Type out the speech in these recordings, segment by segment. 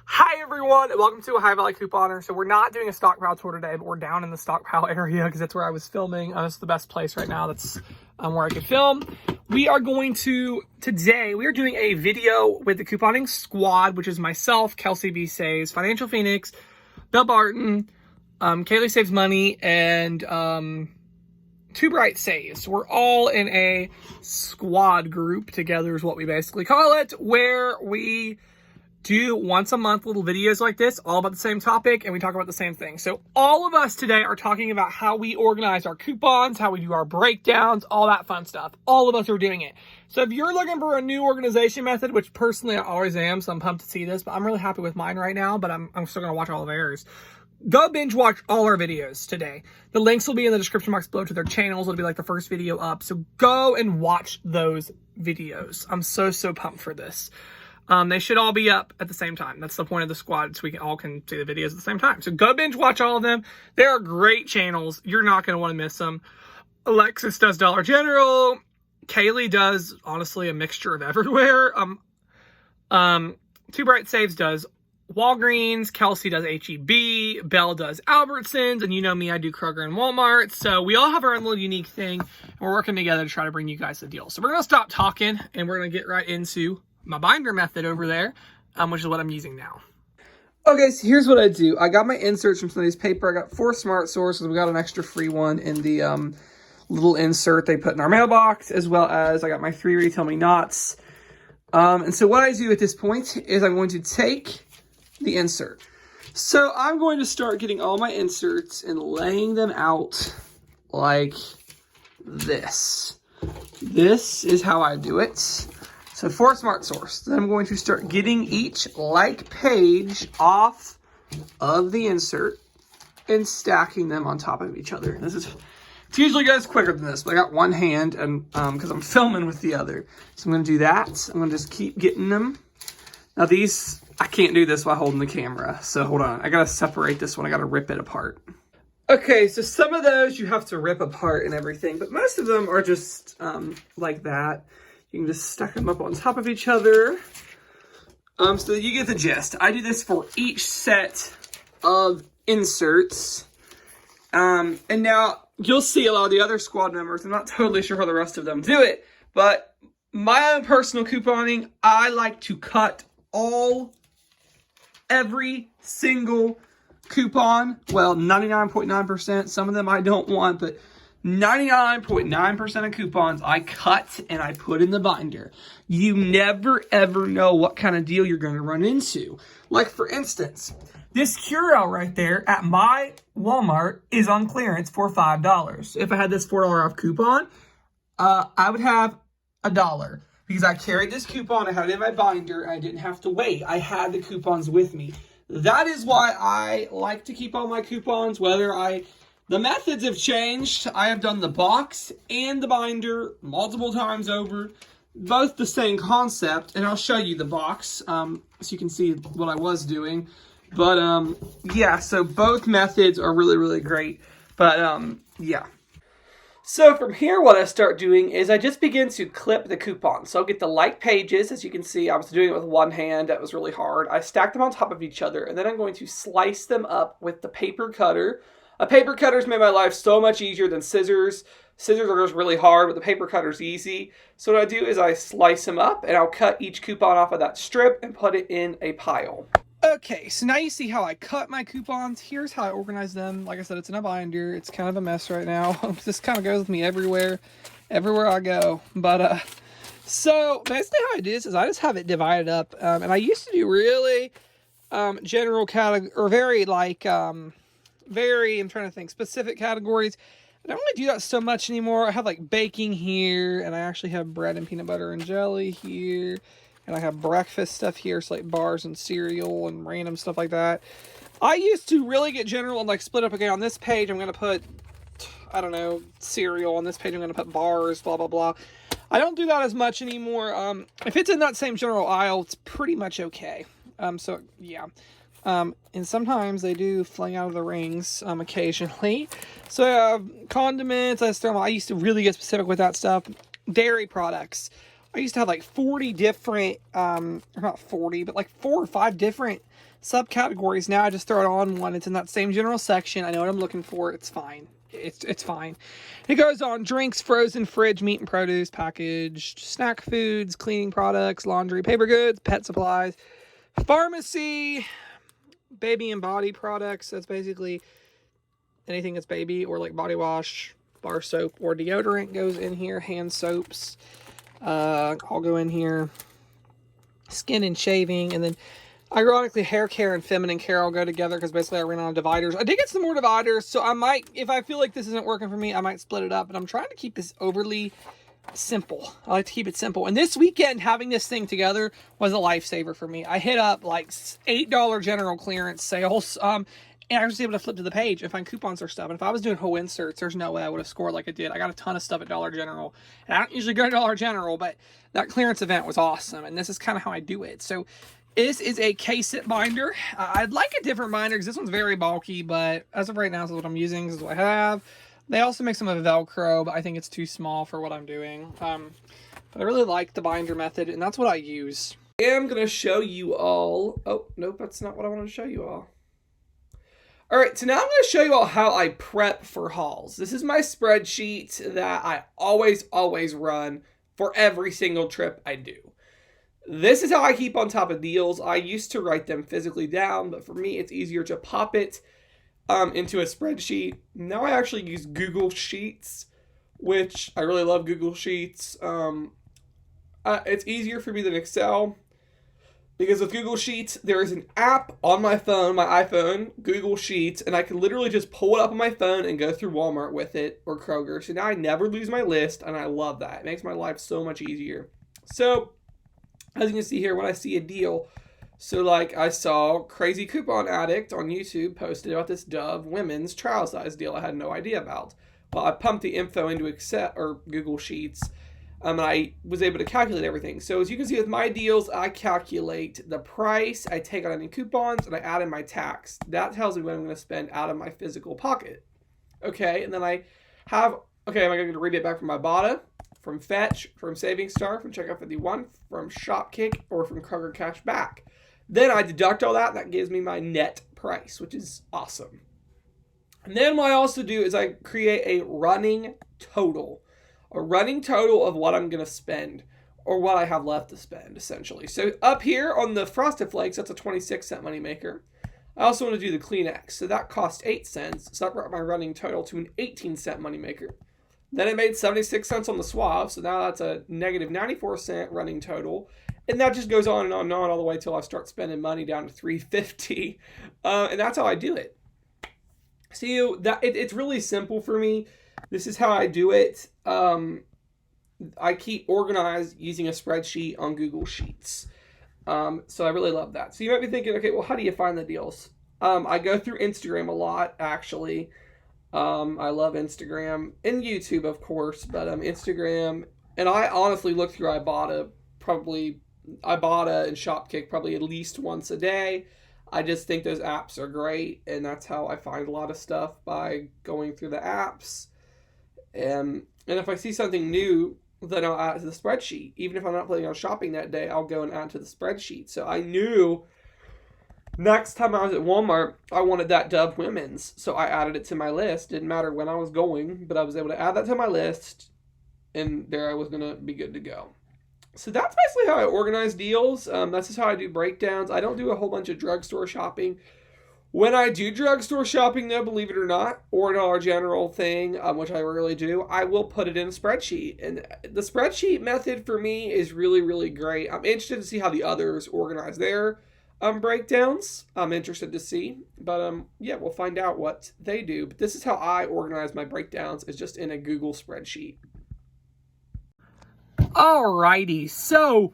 Hi everyone, and welcome to a High Valley Couponer. So we're not doing a stockpile tour today, but we're down in the stockpile area because that's where I was filming. It's the best place right now. That's where I could film. We are doing a video with the couponing squad, which is myself, Kelsey B Saves, Financial Phoenix, Bill Barton, Kaylee Saves Money, and Two Bright Saves. We're all in a squad group together is what we basically call it, where we do once a month little videos like this, all about the same topic, and we talk about the same thing. So all of us today are talking about how we organize our coupons, how we do our breakdowns, all that fun stuff. All of us are doing it. So if you're looking for a new organization method, which personally I always am, so I'm pumped to see this, but I'm really happy with mine right now, but I'm still gonna watch all of theirs. Go binge watch all our videos today. The links will be in the description box below to their channels. It'll be like the first video up. So go and watch those videos. I'm so pumped for this. They should all be up at the same time. That's the point of the squad, so we all can see the videos at the same time. So go binge watch all of them. They are great channels. You're not going to want to miss them. Alexis does Dollar General. Kaylee does, honestly, a mixture of everywhere. Two Bright Saves does Walgreens. Kelsey does H-E-B. Belle does Albertsons. And you know me, I do Kroger and Walmart. So we all have our own little unique thing. And we're working together to try to bring you guys the deal. So we're going to stop talking, and we're going to get right into my binder method over there, which is what I'm using now. Okay, so here's what I do. I got my inserts from somebody's paper. I got 4 Smart Sources. We got an extra free one in the little insert they put in our mailbox, as well as I got my 3 Retail Me Nots. And so what I do at this point is I'm going to take the insert. So I'm going to start getting all my inserts and laying them out like this. This is how I do it. So 4 Smart Source. Then I'm going to start getting each like page off of the insert and stacking them on top of each other. It usually goes quicker than this, but I got one hand and because I'm filming with the other. So I'm going to do that. I'm going to just keep getting them. Now these, I can't do this while holding the camera. So hold on. I got to separate this one. I got to rip it apart. Okay, so some of those you have to rip apart and everything, but most of them are just like that. You can just stack them up on top of each other. So you get the gist. I do this for each set of inserts. And now you'll see a lot of the other squad members. I'm not totally sure how the rest of them do it, but my own personal couponing, I like to cut every single coupon. Well, 99.9%. Some of them I don't want, but 99.9% of coupons I cut and I put in the binder. You never ever know what kind of deal you're going to run into. Like for instance, this Curel right there at my Walmart is on clearance for $5. If I had this $4 off coupon, I would have $1 because I carried this coupon, I had it in my binder, and I didn't have to wait. I had the coupons with me. That is why I like to keep all my coupons, the methods have changed. I have done the box and the binder multiple times over. Both the same concept, and I'll show you the box so you can see what I was doing. But yeah, so both methods are really great. But yeah. So from here, what I start doing is I just begin to clip the coupons. So I'll get the like pages. As you can see, I was doing it with one hand. That was really hard. I stack them on top of each other, and then I'm going to slice them up with the paper cutter. A paper cutter's made my life so much easier than scissors. Scissors are just really hard, but the paper cutter's easy. So what I do is I slice them up, and I'll cut each coupon off of that strip and put it in a pile. Okay, so now you see how I cut my coupons. Here's how I organize them. Like I said, it's in a binder. It's kind of a mess right now. This kind of goes with me everywhere I go. But so basically how I do this is I just have it divided up. And I used to do really general category, or very like I'm trying to think, specific categories. I don't really do that so much anymore. I have like baking here, and I actually have bread and peanut butter and jelly here, and I have breakfast stuff here, so like bars and cereal and random stuff like that. I used to really get general and like split up. Okay, on this page I'm going to put, I don't know, cereal. On this page I'm going to put bars, blah, blah, blah. I don't do that as much anymore. If it's in that same general aisle, it's pretty much okay. So yeah. And sometimes they do fling out of the rings, occasionally. So, condiments, I used to really get specific with that stuff. Dairy products. I used to have like 40 different, or not 40, but like 4 or 5 different subcategories. Now I just throw it on one. It's in that same general section. I know what I'm looking for. It's fine. It's fine. It goes on drinks, frozen, fridge, meat and produce, packaged, snack foods, cleaning products, laundry, paper goods, pet supplies, pharmacy, baby and body products. That's basically anything that's baby, or like body wash, bar soap, or deodorant goes in here. Hand soaps all go in here. Skin and shaving, and then ironically, hair care and feminine care all go together because basically I ran out of dividers. I did get some more dividers, so I might, if I feel like this isn't working for me, I might split it up. But I'm trying to keep this overly simple. I like to keep it simple. And this weekend, having this thing together was a lifesaver for me. I hit up like $8 general clearance sales, and I was able to flip to the page and find coupons or stuff. And if I was doing whole inserts, there's no way I would have scored like I did. I got a ton of stuff at Dollar General. And I don't usually go to Dollar General, but that clearance event was awesome. And this is kind of how I do it. So this is a K-sit binder. I'd like a different binder because this one's very bulky, but as of right now, this is what I'm using. This is what I have. They also make some of Velcro, but I think it's too small for what I'm doing. But I really like the binder method, and that's what I use. I am going to show you all. Oh, nope, that's not what I wanted to show you all. All right, so now I'm going to show you all how I prep for hauls. This is my spreadsheet that I always run for every single trip I do. This is how I keep on top of deals. I used to write them physically down, but for me, it's easier to pop it into a spreadsheet. Now I actually use Google Sheets, which I really love Google Sheets. It's easier for me than Excel because with Google Sheets, there is an app on my phone, my iPhone, Google Sheets, and I can literally just pull it up on my phone and go through Walmart with it or Kroger. So now I never lose my list, and I love that. It makes my life so much easier. So as you can see here, when I see a deal, so like I saw Crazy Coupon Addict on YouTube posted about this Dove women's trial size deal I had no idea about. Well, I pumped the info into Excel or Google Sheets, and I was able to calculate everything. So as you can see with my deals, I calculate the price, I take out any coupons, and I add in my tax. That tells me what I'm going to spend out of my physical pocket. Okay, and then I have, okay, am I going to read it back from Ibotta, from Fetch, from Savings Star, from Checkout 51, from Shopkick, or from Kroger Cash Back. Then I deduct all that, and that gives me my net price, which is awesome. And then what I also do is I create a running total of what I'm going to spend, or what I have left to spend, essentially. So up here on the Frosted Flakes, that's a 26-cent moneymaker. I also want to do the Kleenex, so that cost 8 cents, so that brought my running total to an 18-cent moneymaker. Then it made 76 cents on the Suave, so now that's a negative 94-cent running total. And that just goes on and on and on all the way till I start spending money down to $3.50. And that's how I do it. See, it's really simple for me. This is how I do it. I keep organized using a spreadsheet on Google Sheets. So I really love that. So you might be thinking, okay, well, how do you find the deals? I go through Instagram a lot, actually. I love Instagram and YouTube, of course, but Instagram, and I honestly look through Ibotta and Shopkick probably at least once a day. I just think those apps are great, and that's how I find a lot of stuff, by going through the apps. And if I see something new, then I'll add it to the spreadsheet. Even if I'm not planning on shopping that day, I'll go and add it to the spreadsheet. So I knew next time I was at Walmart, I wanted that Dove women's. So I added it to my list. Didn't matter when I was going, but I was able to add that to my list, and there I was going to be good to go. So that's basically how I organize deals. That's just how I do breakdowns. I don't do a whole bunch of drugstore shopping. When I do drugstore shopping, though, believe it or not, or Dollar General thing, which I rarely do, I will put it in a spreadsheet. And the spreadsheet method for me is really, really great. I'm interested to see how the others organize their breakdowns. I'm interested to see. But yeah, we'll find out what they do. But this is how I organize my breakdowns, is just in a Google spreadsheet. Alrighty, so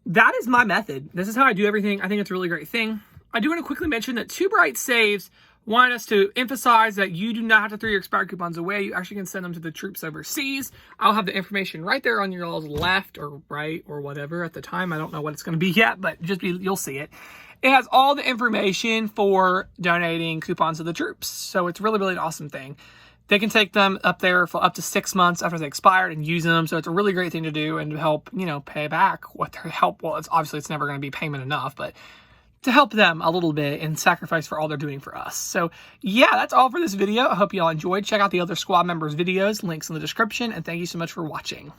that is my method. This is how I do everything. I think it's a really great thing. I do want to quickly mention that Two Bright Saves want us to emphasize that you do not have to throw your expired coupons away. You actually can send them to the troops overseas. I'll have the information right there on your all's left or right or whatever at the time. I don't know what it's going to be yet, but you'll see it. It has all the information for donating coupons to the troops. So it's really, really an awesome thing. They can take them up there for up to 6 months after they expired and use them. So it's a really great thing to do and to help, pay back what their help. Well, it's never going to be payment enough, but to help them a little bit and sacrifice for all they're doing for us. So yeah, that's all for this video. I hope you all enjoyed. Check out the other squad members' videos, links in the description, and thank you so much for watching.